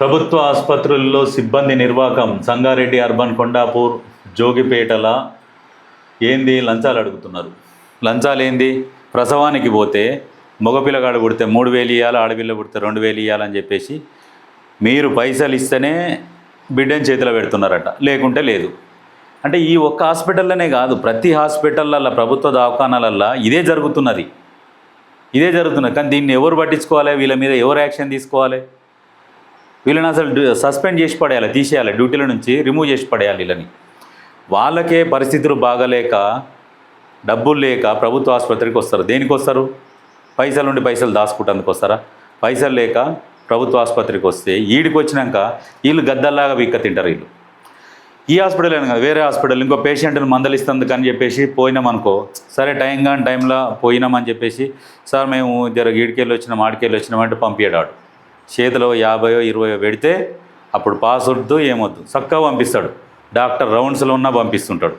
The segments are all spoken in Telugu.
ప్రభుత్వ ఆసుపత్రుల్లో సిబ్బంది నిర్వాకం సంగారెడ్డి అర్బన్ కొండాపూర్ జోగిపేటల ఏంది లంచాలు అడుగుతున్నారు. లంచాలు ఏంది? ప్రసవానికి పోతే మగపిల్లగాడు పుడితే 3,000 ఇవ్వాలి, ఆడపిల్ల పుడితే 2,000 ఇవ్వాలని చెప్పేసి మీరు పైసలు ఇస్తేనే బిడ్డని చేతిలో పెడుతున్నారట, లేకుంటే లేదు. అంటే ఈ ఒక్క హాస్పిటల్లోనే కాదు, ప్రతి హాస్పిటళ్ళల్లో ప్రభుత్వ దవాఖానాలల్లో ఇదే జరుగుతున్నది. కానీ దీన్ని ఎవరు పట్టించుకోవాలి? వీళ్ళ మీద ఎవరు యాక్షన్ తీసుకోవాలి? వీళ్ళని అసలు సస్పెండ్ చేసి పడేయాలి, తీసేయాలి, డ్యూటీల నుంచి రిమూవ్ చేసి పడేయాలి వీళ్ళని. వాళ్ళకే పరిస్థితులు బాగలేక డబ్బులు లేక ప్రభుత్వ ఆసుపత్రికి వస్తారు. దేనికి వస్తారు? పైసలు ఉండి పైసలు దాచుకుంటందుకు వస్తారా? పైసలు లేక ప్రభుత్వ ఆసుపత్రికి వస్తే ఈడికి వచ్చినాక వీళ్ళు గద్దల్లాగా వీక్క తింటారు. వీళ్ళు ఈ హాస్పిటల్ అని కాదు, వేరే హాస్పిటల్ ఇంకో పేషెంట్ని మందలిస్తుంది అని చెప్పేసి పోయినామనుకో, సరే టైంలో పోయినామని చెప్పేసి సార్ మేము జర ఈడికెళ్ళి వచ్చినాం ఆడికెళ్ళి వచ్చినామంటే పంపించాడు. చేతిలో 50 20 పెడితే అప్పుడు పాస్ వద్దు ఏమొద్దు చక్కగా పంపిస్తాడు. డాక్టర్ రౌండ్స్లో ఉన్నా పంపిస్తుంటాడు.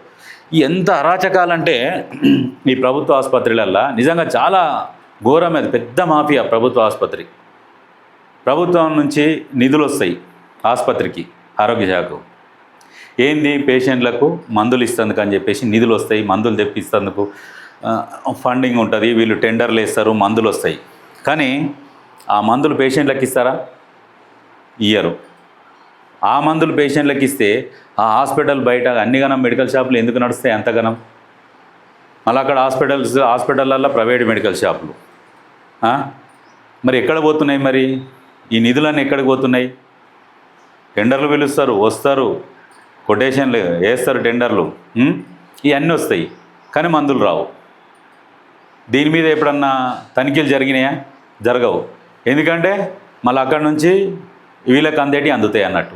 ఎంత అరాచకాలంటే ఈ ప్రభుత్వ ఆసుపత్రులల్లో నిజంగా చాలా ఘోరమైనది, పెద్ద మాఫియా ప్రభుత్వ ఆసుపత్రి. ప్రభుత్వం నుంచి నిధులు వస్తాయి ఆసుపత్రికి, ఆరోగ్య శాఖకు. ఏంది? పేషెంట్లకు మందులు ఇస్తందుకు అని చెప్పేసి నిధులు వస్తాయి, మందులు తెప్పిస్తందుకు ఫండింగ్ ఉంటుంది, వీళ్ళు టెండర్లు వేస్తారు, మందులు వస్తాయి. కానీ ఆ మందులు పేషెంట్లకు ఇస్తారా? ఇయ్యరు. ఆ మందులు పేషెంట్లకు ఇస్తే ఆ హాస్పిటల్ బయట అన్నిగనం మెడికల్ షాపులు ఎందుకు నడుస్తాయి అంతగనం? మళ్ళీ అక్కడ హాస్పిటళ్ళల్లో ప్రైవేట్ మెడికల్ షాపులు. మరి ఎక్కడ పోతున్నాయి? మరి ఈ నిధులన్నీ ఎక్కడికి పోతున్నాయి? టెండర్లు పిలుస్తారు, వస్తారు, కొటేషన్లు వేస్తారు, టెండర్లు ఇవన్నీ వస్తాయి, కానీ మందులు రావు. దీని మీద ఎప్పుడన్నా తనిఖీలు జరిగినాయా? జరగవు. ఎందుకంటే మళ్ళీ అక్కడి నుంచి వీళ్ళకి అందుతాయి అన్నట్టు.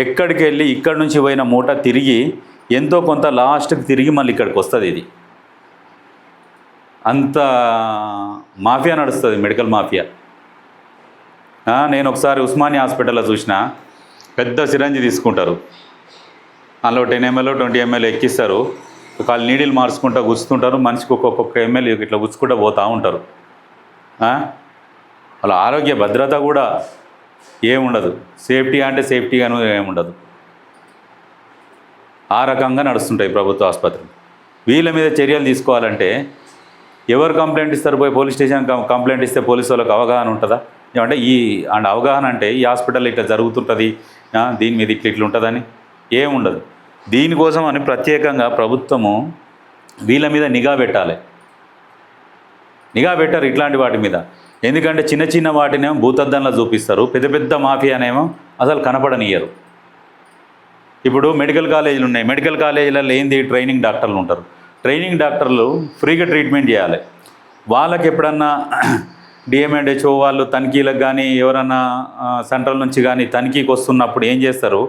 ఎక్కడికి వెళ్ళి ఇక్కడి నుంచి పోయిన మూట తిరిగి ఎంతో కొంత లాస్ట్కి తిరిగి మళ్ళీ ఇక్కడికి వస్తుంది. ఇది అంత మాఫియా నడుస్తుంది, మెడికల్ మాఫియా. నేను ఒకసారి ఉస్మానియా హాస్పిటల్లో చూసిన, పెద్ద సిరంజి తీసుకుంటారు, అందులో 10 ml 20 ml ఎక్కిస్తారు, వాళ్ళు నీడిల్ మార్చుకుంటూ గుచ్చుతుంటారు, మనిషికి ఒక్కొక్క ఎంఎల్ ఇట్లా గుచ్చుకుంటూ పోతూ ఉంటారు. వాళ్ళ ఆరోగ్య భద్రత కూడా ఏముండదు, సేఫ్టీ అంటే సేఫ్టీగాను ఏముండదు. ఆ రకంగా నడుస్తుంటాయి ప్రభుత్వ ఆసుపత్రులు. వీళ్ళ మీద చర్యలు తీసుకోవాలంటే ఎవరు కంప్లైంట్ ఇస్తారు? పోయి పోలీస్ స్టేషన్ కంప్లైంట్ ఇస్తే పోలీసు వాళ్ళకి అవగాహన ఉంటుందా? ఏమంటే అవగాహన అంటే ఈ హాస్పిటల్ ఇట్లా జరుగుతుంటుంది, దీని మీద ఇట్లా ఉంటుందని ఏముండదు. దీనికోసం అని ప్రత్యేకంగా ప్రభుత్వము వీళ్ళ మీద నిఘా పెట్టాలి. నిఘా పెట్టారు ఇట్లాంటి వాటి మీద. ఎందుకంటే చిన్న చిన్న వాటినేమో భూతద్దంలో చూపిస్తారు, పెద్ద పెద్ద మాఫియానేమో అసలు కనపడనియ్యరు. ఇప్పుడు మెడికల్ కాలేజీలు ఉన్నాయి, మెడికల్ కాలేజీలలో ఏంది? ట్రైనింగ్ డాక్టర్లు ఉంటారు. ట్రైనింగ్ డాక్టర్లు ఫ్రీగా ట్రీట్మెంట్ చేయాలి. వాళ్ళకి ఎప్పుడన్నా డిఎంఎండ్హెచ్ఓ వాళ్ళు తనిఖీలకు కానీ ఎవరన్నా సెంట్రల్ నుంచి కానీ తనిఖీకి వస్తున్నప్పుడు ఏం చేస్తారు?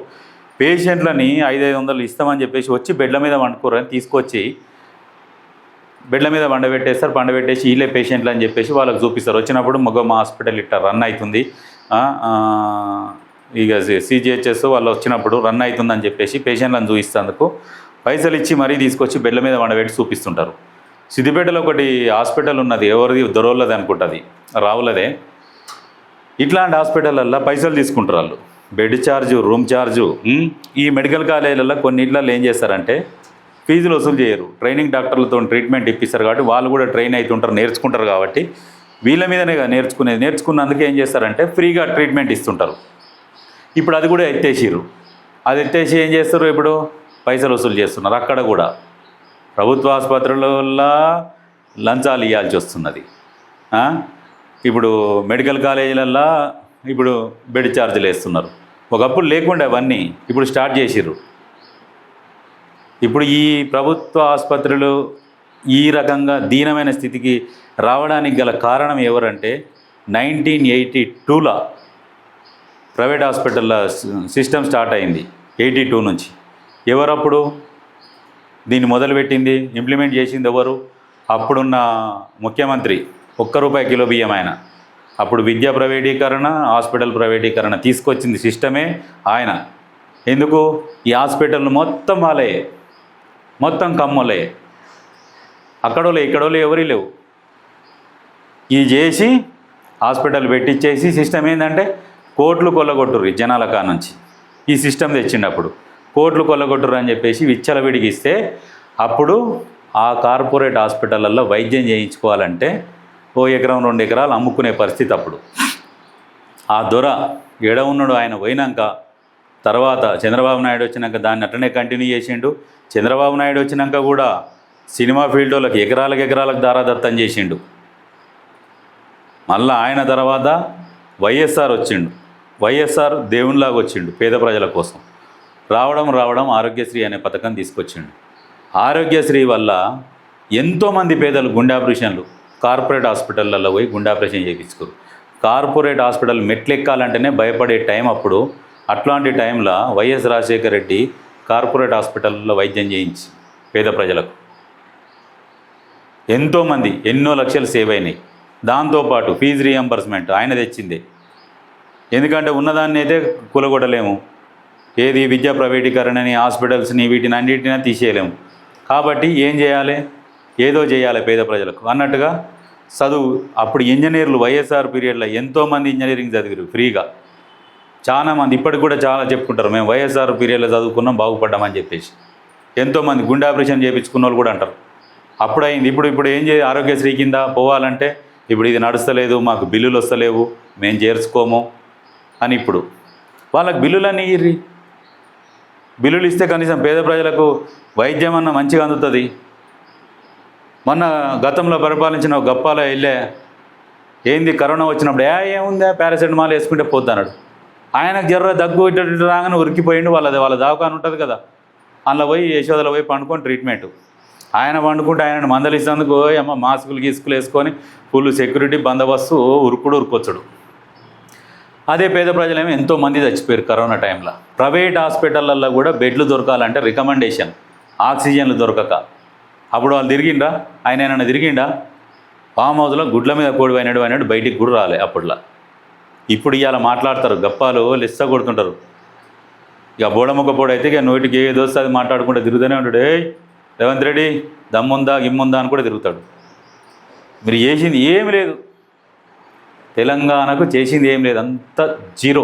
పేషెంట్లని 500 ఇస్తామని చెప్పేసి వచ్చి బెడ్ల మీద వండుకోరని తీసుకొచ్చి బెడ్ల మీద పండబెట్టేస్తారు. పండబెట్టేసి వీళ్ళే పేషెంట్లు అని చెప్పేసి వాళ్ళకి చూపిస్తారు. వచ్చినప్పుడు మా హాస్పిటల్ ఇట్లా రన్ అవుతుంది, ఇక సిజిహెచ్ఎస్ వాళ్ళు వచ్చినప్పుడు రన్ అవుతుందని చెప్పేసి పేషెంట్లను చూపిస్తేందుకు పైసలు ఇచ్చి మరీ తీసుకొచ్చి బెడ్ల మీద వండబెట్టి చూపిస్తుంటారు. సిద్దిపేటలో ఒకటి హాస్పిటల్ ఉన్నది, ఎవరిది? దొరవలది అనుకుంటుంది, రావులదే. ఇట్లాంటి హాస్పిటళ్ళల్లో పైసలు తీసుకుంటారు వాళ్ళు, బెడ్ ఛార్జు, రూమ్ ఛార్జు. ఈ మెడికల్ కాలేజీలలో కొన్నిట్లలో ఏం చేస్తారంటే ఫీజులు వసూలు చేయరు. ట్రైనింగ్ డాక్టర్లతో ట్రీట్మెంట్ ఇప్పిస్తారు కాబట్టి వాళ్ళు కూడా ట్రైన్ అవుతుంటారు, నేర్చుకుంటారు. కాబట్టి వీళ్ళ మీదనే నేర్చుకున్నందుకు ఏం చేస్తారంటే ఫ్రీగా ట్రీట్మెంట్ ఇస్తుంటారు. ఇప్పుడు అది కూడా ఎత్తేసిర్రు. అది ఎత్తేసి ఏం చేస్తారు? ఇప్పుడు పైసలు వసూలు చేస్తున్నారు. అక్కడ కూడా ప్రభుత్వ ఆసుపత్రులలో లంచాలు ఇవ్వాల్సి వస్తున్నది. ఇప్పుడు మెడికల్ కాలేజీలల్లో ఇప్పుడు బెడ్ ఛార్జీలు వేస్తున్నారు. ఒకప్పుడు లేకుండా అవన్నీ ఇప్పుడు స్టార్ట్ చేసిర్రు. ఇప్పుడు ఈ ప్రభుత్వ ఆసుపత్రులు ఈ రకంగా దీనమైన స్థితికి రావడానికి గల కారణం ఎవరంటే 1982లో ప్రైవేట్ హాస్పిటల్ల సిస్టమ్ స్టార్ట్ అయింది. 82 నుంచి. ఎవరప్పుడు దీన్ని మొదలుపెట్టింది, ఇంప్లిమెంట్ చేసింది ఎవరు? అప్పుడున్న ముఖ్యమంత్రి ₹1 కిలో బియ్యం ఆయన. అప్పుడు విద్యా ప్రైవేటీకరణ, హాస్పిటల్ ప్రైవేటీకరణ తీసుకొచ్చింది సిస్టమే ఆయన. ఎందుకు? ఈ హాస్పిటల్ను మొత్తం వాళ్ళే, మొత్తం కమ్మలే, అక్కడోలే ఇక్కడోలే ఎవరి లేవు. ఈ చేసి హాస్పిటల్ పెట్టించేసి సిస్టమ్ ఏంటంటే కోట్లు కొల్లగొట్టుర్రు ఈ జనాల కానుంచి. ఈ సిస్టమ్ తెచ్చిండప్పుడు కోట్లు కొల్లగొట్టుర్రు అని చెప్పేసి విచ్చలవిడికి ఇస్తే అప్పుడు ఆ కార్పొరేట్ హాస్పిటళ్ళల్లో వైద్యం చేయించుకోవాలంటే 1 ఎకరం 2 ఎకరాలు అమ్ముకునే పరిస్థితి. అప్పుడు ఆ దొర ఎడ ఉన్నాడు, ఆయన పోయినాక తర్వాత చంద్రబాబు నాయుడు వచ్చినాక దాన్ని అట్లనే కంటిన్యూ చేసిండు. చంద్రబాబు నాయుడు వచ్చినాక కూడా సినిమా ఫీల్డ్ వాళ్ళకి ఎకరాలకు దారాదత్తం చేసిండు. మళ్ళీ ఆయన తర్వాత వైఎస్ఆర్ వచ్చిండు. వైఎస్ఆర్ దేవునిలాగా వచ్చిండు పేద ప్రజల కోసం. రావడం ఆరోగ్యశ్రీ అనే పథకం తీసుకొచ్చిండు. ఆరోగ్యశ్రీ వల్ల ఎంతోమంది పేదలు గుండె ఆపరేషన్లు కార్పొరేట్ హాస్పిటళ్ళల్లో పోయి గుండె ఆపరేషన్ చేయించుకోరు. కార్పొరేట్ హాస్పిటల్ మెట్లెక్కాలంటేనే భయపడే టైం అప్పుడు. అట్లాంటి టైంలో వైఎస్ రాజశేఖర రెడ్డి కార్పొరేట్ హాస్పిటల్లో వైద్యం చేయించి పేద ప్రజలకు ఎంతోమంది ఎన్నో లక్షలు సేవ్ అయినాయి. దాంతోపాటు ఫీజు రీఎంబర్స్మెంట్ ఆయన తెచ్చిందే. ఎందుకంటే ఉన్నదాన్ని అయితే కూలగొట్టలేము. ఏది విద్యా ప్రైవేటీకరణని, హాస్పిటల్స్ని, వీటిని అన్నిటినీ తీసేయలేము. కాబట్టి ఏం చేయాలి, ఏదో చేయాలి పేద ప్రజలకు అన్నట్టుగా చదువు. అప్పుడు ఇంజనీర్లు వైఎస్ఆర్ పీరియడ్లో ఎంతోమంది ఇంజనీరింగ్ చదివారు ఫ్రీగా. చాలామంది ఇప్పటికి కూడా చాలా చెప్పుకుంటారు, మేము వైఎస్ఆర్ పీరియడ్లో చదువుకున్నాం బాగుపడ్డామని చెప్పేసి. ఎంతోమంది గుండె ఆపరేషన్ చేయించుకున్న వాళ్ళు కూడా అంటారు. అప్పుడు అయింది. ఇప్పుడు ఏం ఆరోగ్యశ్రీ కింద పోవాలంటే ఇప్పుడు ఇది నడుస్తలేదు, మాకు బిల్లులు వస్తలేవు, మేము చేర్చుకోము అని. ఇప్పుడు వాళ్ళకి బిల్లులన్నీ ఇర్రి. బిల్లులు ఇస్తే కనీసం పేద ప్రజలకు వైద్యం అన్న మంచిగా అందుతుంది. మొన్న గతంలో పరిపాలించిన గప్పాల వెళ్ళే ఏంది కరోనా వచ్చినప్పుడు ఏముందా పారాసెటమాల్ వేసుకుంటే పోతున్నాడు. ఆయనకు జర్ర దగ్గు ఇటు రాగానే ఉరికిపోయిండు. వాళ్ళ దవాఖాన ఉంటుంది కదా, అందులో పోయి యశోదలో పోయి పండుకొని ట్రీట్మెంటు. ఆయన పండుకుంటే ఆయనను మందలిస్తేందుకు అమ్మ మాస్కులు గీసుకులు వేసుకొని ఫుల్ సెక్యూరిటీ బందోబస్తు ఉరుకొచ్చుడు. అదే పేద ప్రజలేమో ఎంతోమంది చచ్చిపోయారు కరోనా టైంలో. ప్రైవేట్ హాస్పిటళ్ళల్లో కూడా బెడ్లు దొరకాలంటే రికమెండేషన్, ఆక్సిజన్లు దొరకక. అప్పుడు వాళ్ళు తిరిగిండా, ఆయన ఏమైనా తిరిగిండా? ఫామ్ హౌస్లో గుడ్ల మీద కోడి అయినాడు బయటికి కూడా రాలే అప్పట్లో. ఇప్పుడు ఇవాళ మాట్లాడతారు, గప్పాలు లెస్స కొడుతుంటారు. ఇక బోడముక్క పొడి అయితే ఇక నోటికి ఏదో వస్తే అది మాట్లాడుకుంటే తిరుగుతూనే ఉంటాడు. రేవంత్ రెడ్డి దమ్ముందా గిమ్ముందా అని కూడా తిరుగుతాడు. మీరు చేసింది ఏమి లేదు, తెలంగాణకు చేసింది ఏం లేదు, అంతా జీరో.